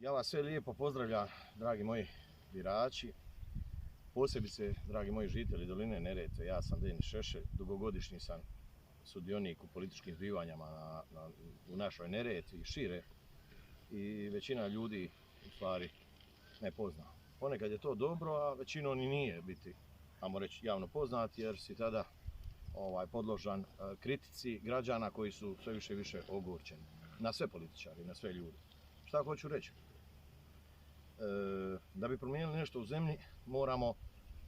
Ja vas sve lijepo pozdravljam, dragi moji birači, posebice, dragi moji žitelji doline Neretve. Ja sam Denis Šešelj, dugogodišnji sam sudionik u političkim zbivanjima u našoj Neretvi i šire, i većina ljudi u stvari ne pozna. Ponekad je to dobro, a većinom i nije biti, ajmo reći, javno poznat, jer si tada podložan kritici građana koji su sve više i više ogorčeni. Na sve političari, na sve ljude. Šta hoću reći? Da bi promijenili nešto u zemlji, moramo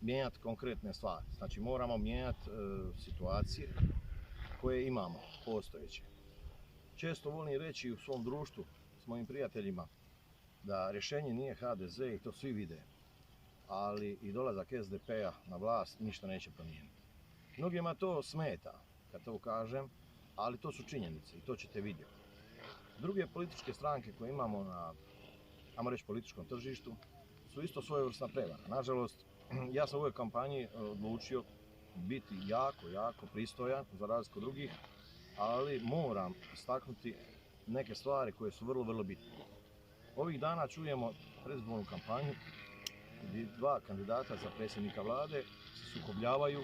mijenjati konkretne stvari. Znači, moramo mijenjati situacije koje imamo, postojeće. Često volim reći u svom društvu s mojim prijateljima da rješenje nije HDZ, i to svi vide, ali i dolazak SDP-a na vlast ništa neće promijeniti. Mnogima to smeta kad to kažem, ali to su činjenice i to ćete vidjeti. Druge političke stranke koje imamo na, ajmo reći, političkom tržištu su isto svojevrsna prevara. Nažalost, ja sam u ovoj kampanji odlučio biti jako pristojan za razliku od drugih, ali moram istaknuti neke stvari koje su vrlo bitne. Ovih dana čujemo predizbornu kampanju gdje dva kandidata za predsjednika vlade se sukobljavaju,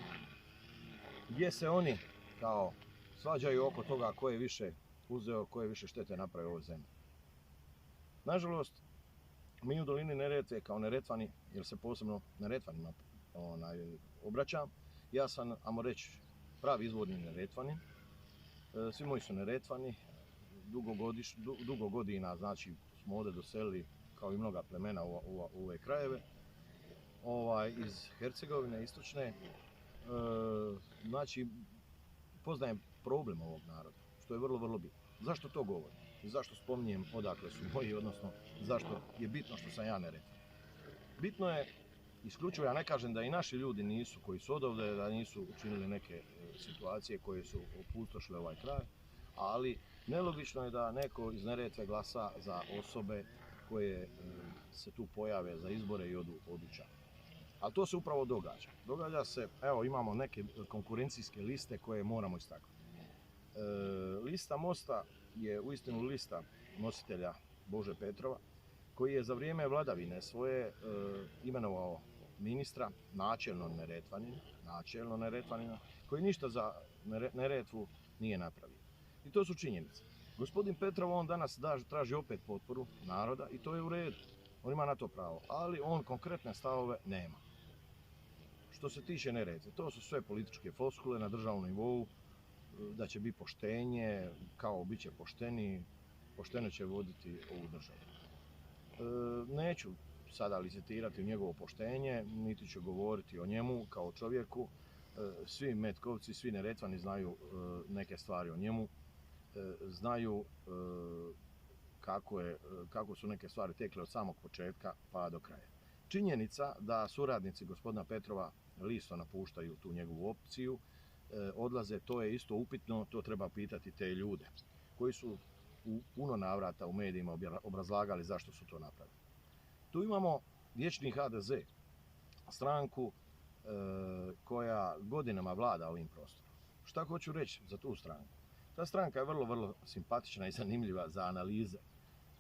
gdje se oni kao svađaju oko toga ko je više uzeo, ko je više štete napravio u ovoj zemlji. Nažalost, mi u dolini Neretve kao Neretvani, jer se posebno Neretvanima obraćam, ja sam, ajmo reći, pravi izvorni Neretvanin. Svi moji su Neretvani, dugo godina, znači, smo ovdje doselili kao i mnoga plemena u ove krajeve, iz Hercegovine, istočne. Znači, poznajem problem ovog naroda, što je vrlo bitno. Zašto to govorim? I zašto spominjem odakle su moji, odnosno zašto je bitno što sam ja Neretvan? Bitno je, isključivo, ja ne kažem da i naši ljudi nisu, koji su odovde, da nisu učinili neke situacije koje su opustošile ovaj kraj, ali nelogično je da neko iz Neretve glasa za osobe koje se tu pojave za izbore i odu ča. Ali to se upravo događa. Događa se, evo, imamo neke konkurencijske liste koje moramo istaknuti. Lista Mosta je uistinu lista nositelja Bože Petrova, koji je za vrijeme vladavine svoje imenovao ministra, načelno Neretvanina, koji ništa za Neretvu nije napravio. I to su činjenice. Gospodin Petrov, on danas traži opet potporu naroda i to je u redu. On ima na to pravo, ali on konkretne stavove nema. Što se tiče Neretve, to su sve političke floskule na državnom nivou, da će biti poštenje, kao bit će pošteni, pošteno će voditi ovu državu. Neću sada licitirati u njegovo poštenje, niti ću govoriti o njemu kao čovjeku. Svi Metkovci, svi Neretvani znaju neke stvari o njemu, znaju kako su neke stvari tekle od samog početka pa do kraja. Činjenica da suradnici gospodina Petrova listo napuštaju tu njegovu opciju, odlaze, to je isto upitno, to treba pitati te ljude koji su u puno navrata u medijima obrazlagali zašto su to napravili. Tu imamo vječni HDZ, stranku koja godinama vlada ovim prostorom. Šta hoću reći za tu stranku? Ta stranka je vrlo simpatična i zanimljiva za analize.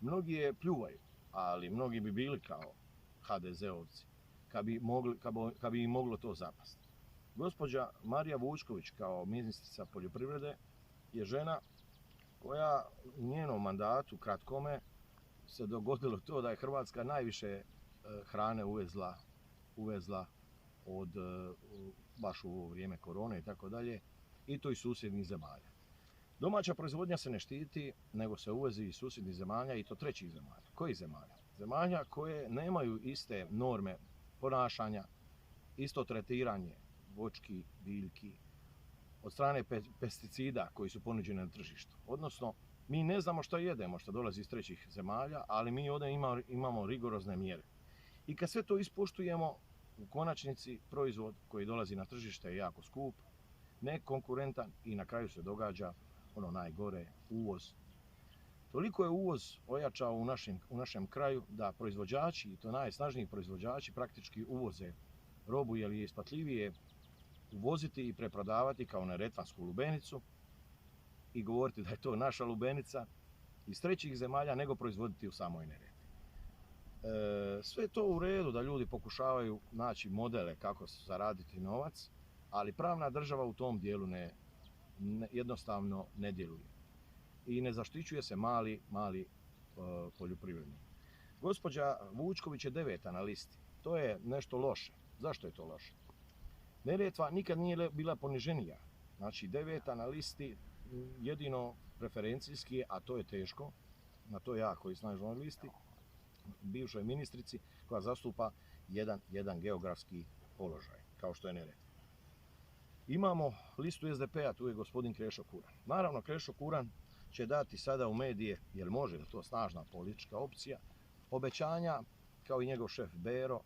Mnogi je pljuvaju, ali mnogi bi bili kao HDZ-ovci kad bi im moglo to zapasti. Gospođa Marija Vučković kao ministrica poljoprivrede je žena koja u njenom mandatu kratkome se dogodilo to da je Hrvatska najviše hrane uvezla od baš u ovo vrijeme korone i tako dalje, i to iz susjednih zemalja. Domaća proizvodnja se ne štiti, nego se uvezi iz susjednih zemalja, i to trećih zemalja. Kojih zemalja? Zemalja koje nemaju iste norme ponašanja, isto tretiranje voćki, biljki, od strane pesticida koji su ponuđeni na tržištu. Odnosno, mi ne znamo što jedemo, što dolazi iz trećih zemalja, ali mi ovdje imamo rigorozne mjere. I kad sve to ispoštujemo, u konačnici proizvod koji dolazi na tržište je jako skup, nekonkurentan i na kraju se događa ono najgore, uvoz. Toliko je uvoz ojačao u našem kraju da proizvođači, i to najsnažniji proizvođači, praktički uvoze robu jer je isplatljivije uvoziti i preprodavati kao neretvansku lubenicu i govoriti da je to naša lubenica iz trećih zemalja nego proizvoditi u samoj Neretvi. Sve to u redu da ljudi pokušavaju naći modele kako zaraditi novac, ali pravna država u tom dijelu jednostavno ne djeluje. I ne zaštićuje se mali poljoprivrednik. Gospođa Vučković je 9. na listi. To je nešto loše. Zašto je to loše? Neretva nikad nije bila poniženija. Znači 9. na listi jedino preferencijski, a to je teško, na to jako i snažnoj listi, bivšoj ministrici koja zastupa jedan geografski položaj, kao što je Neretva. Imamo listu SDP-a, tu je gospodin Krešo Kuran. Naravno, Krešo Kuran će dati sada u medije, jer može, jer to je snažna politička opcija, obećanja, kao i njegov šef Bero,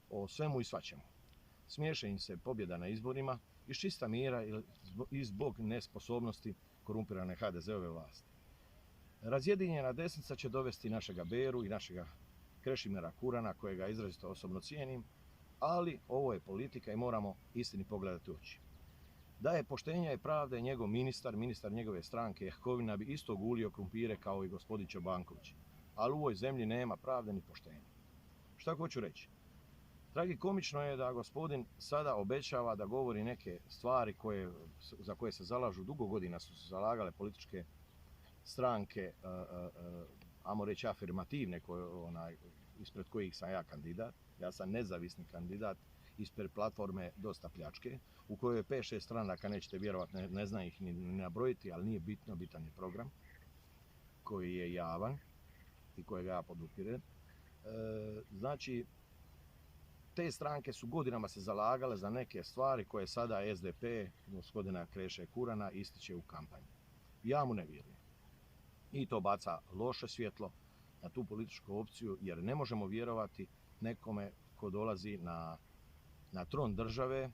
o svemu i svačemu. Smiješe im se pobjeda na izborima iz čista mira i zbog nesposobnosti korumpirane HDZ-ove vlasti. Razjedinjena desnica će dovesti našega Beru i našega Krešimira Kurana, kojega izrazito osobno cijenim, ali ovo je politika i moramo istini pogledati u oči. Da je poštenja i pravde njegov ministar njegove stranke Jakovina bi isto gulio krumpire kao i gospodin Čobanković. Ali u ovoj zemlji nema pravde ni poštenja. Šta hoću reći? Tragikomično je da gospodin sada obećava da govori neke stvari za koje se zalažu, dugo godina su se zalagale političke stranke, ajmo reći afirmativne, ispred kojih sam ja kandidat. Ja sam nezavisni kandidat ispred platforme Dosta pljačke, u kojoj je 5-6 stranaka, nećete vjerovati, ne zna ih ni nabrojiti, ali nije bitno, bitan je program koji je javan i kojega ja podupirem. Znači, te stranke su godinama se zalagale za neke stvari koje sada SDP, gospodina Kreše Kurana, ističe u kampanji. Ja mu ne vjerujem. I to baca loše svjetlo na tu političku opciju, jer ne možemo vjerovati nekome ko dolazi na tron države,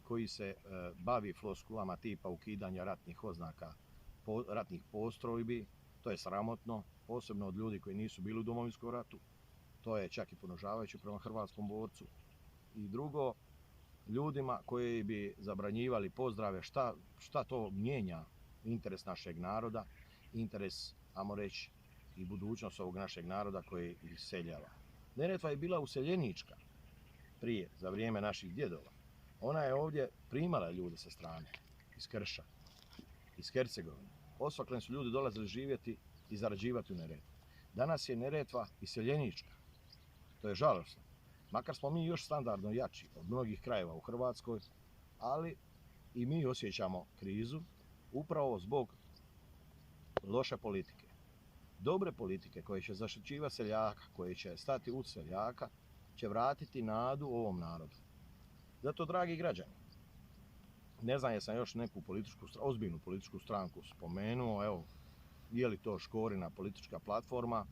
koji se bavi floskulama tipa ukidanja ratnih oznaka, ratnih postrojbi. To je sramotno, posebno od ljudi koji nisu bili u Domovinskom ratu. To je čak i ponižavajuće prema hrvatskom borcu. I drugo, ljudima koji bi zabranjivali pozdrave, šta to mijenja interes našeg naroda, interes, ajmo reći, i budućnost ovog našeg naroda koji iseljava. Neretva je bila useljenička prije, za vrijeme naših djedova. Ona je ovdje primala ljude sa strane, iz Krša, iz Hercegovine. Osvaklen su ljudi dolazili živjeti i zarađivati u Neretvi. Danas je Neretva iseljenička. To je žalosno. Makar smo mi još standardno jači od mnogih krajeva u Hrvatskoj, ali i mi osjećamo krizu upravo zbog loše politike. Dobre politike koje će zaštićivati seljaka, koje će stati uz seljaka, će vratiti nadu ovom narodu. Zato, dragi građani, ne znam jesam još neku ozbiljnu političku stranku spomenuo, evo, je li to Škorina politička platforma,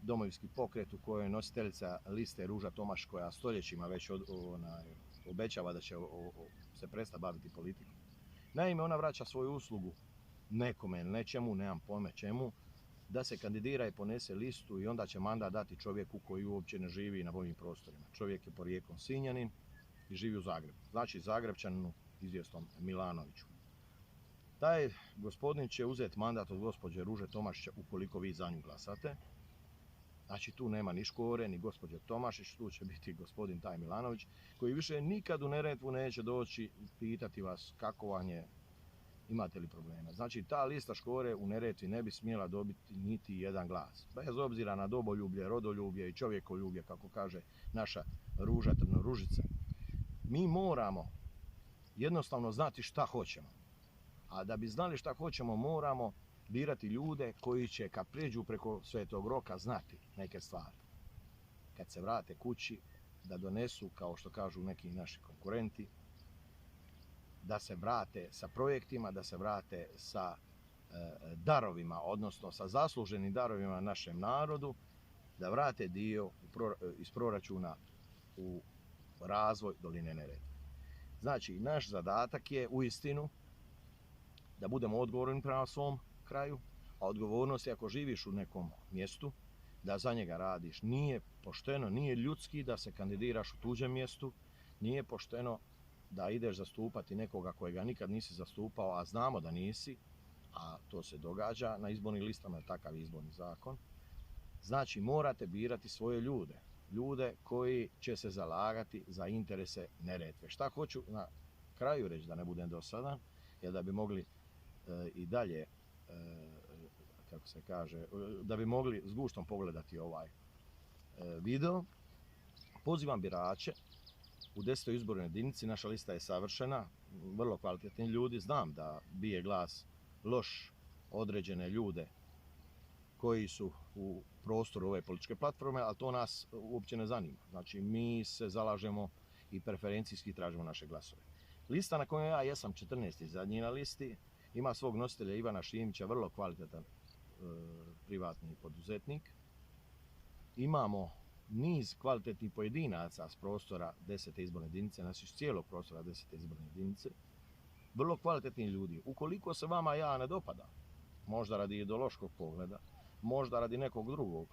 Domovinski pokret u kojoj je nositeljica liste Ruža Tomaš, koja stoljećima već obećava da će se prestati baviti politikom. Naime, ona vraća svoju uslugu nekome ili nečemu, nemam pojma čemu, da se kandidira i ponese listu i onda će mandat dati čovjeku koji uopće ne živi na ovim prostorima. Čovjek je porijeklom Sinjanin i živi u Zagrebu. Znači Zagrebčaninu, izvjesnom Milanoviću. Taj gospodin će uzeti mandat od gospođe Ruže Tomašića ukoliko vi za nju glasate. Znači tu nema ni Škore, ni gospođe Tomašić, tu će biti gospodin taj Milanović, koji više nikad u Neretvu neće doći pitati vas kako vam je, imate li problema. Znači ta lista Škore u Neretvi ne bi smjela dobiti niti jedan glas. Bez obzira na domoljublje, rodoljublje i čovjekoljublje, kako kaže naša Ruža Trnoružica. Mi moramo jednostavno znati šta hoćemo. A da bi znali šta hoćemo, moramo birati ljude koji će, kad prijeđu preko Svetog Roka, znati neke stvari. Kad se vrate kući, da donesu, kao što kažu neki naši konkurenti, da se vrate sa projektima, da se vrate sa darovima, odnosno sa zasluženim darovima našem narodu, da vrate dio iz proračuna u razvoj doline Neretve. Znači, naš zadatak je uistinu da budemo odgovorni prema svom kraju, a odgovornost je ako živiš u nekom mjestu, da za njega radiš. Nije pošteno, nije ljudski da se kandidiraš u tuđem mjestu, nije pošteno da ideš zastupati nekoga kojega nikad nisi zastupao, a znamo da nisi, a to se događa na izbornim listama, je takav izborni zakon. Znači morate birati svoje ljude. Ljude koji će se zalagati za interese Neretve. Šta hoću na kraju reći, da ne budem dosadan, je da bi mogli i dalje, kako se kaže, da bi mogli s guštom pogledati ovaj video. Pozivam birače u 10. izbornoj jedinici, naša lista je savršena, vrlo kvalitetni ljudi. Znam da bije glas loš određene ljude koji su u prostoru ove političke platforme, ali to nas uopće ne zanima. Znači, mi se zalažemo i preferencijski tražimo naše glasove. Lista na kojoj ja jesam 14. zadnji na listi ima svog nositelja Ivana Šimića, vrlo kvalitetan privatni poduzetnik. Imamo niz kvalitetnih pojedinaca s prostora 10. izborne jedinice, znači s cijelog prostora 10. izborne jedinice. Vrlo kvalitetni ljudi. Ukoliko se vama ja ne dopada, možda radi ideološkog pogleda, možda radi nekog drugog,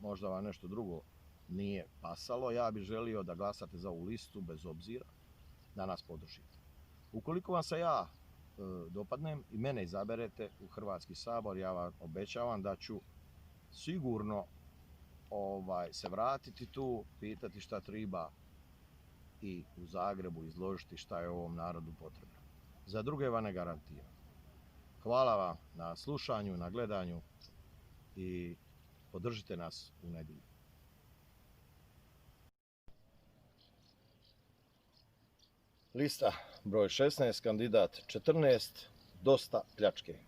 možda vam nešto drugo nije pasalo, ja bih želio da glasate za ovu listu bez obzira, da nas podržite. Ukoliko vam se ja dopadnem i mene izaberete u Hrvatski sabor, ja vam obećavam da ću sigurno se vratiti tu, pitati šta treba i u Zagrebu izložiti šta je ovom narodu potrebno. Za druge vam ne garantiram. Hvala vam na slušanju, na gledanju i podržite nas u nedjelju. Lista broj 16, kandidat 14, dosta pljačke.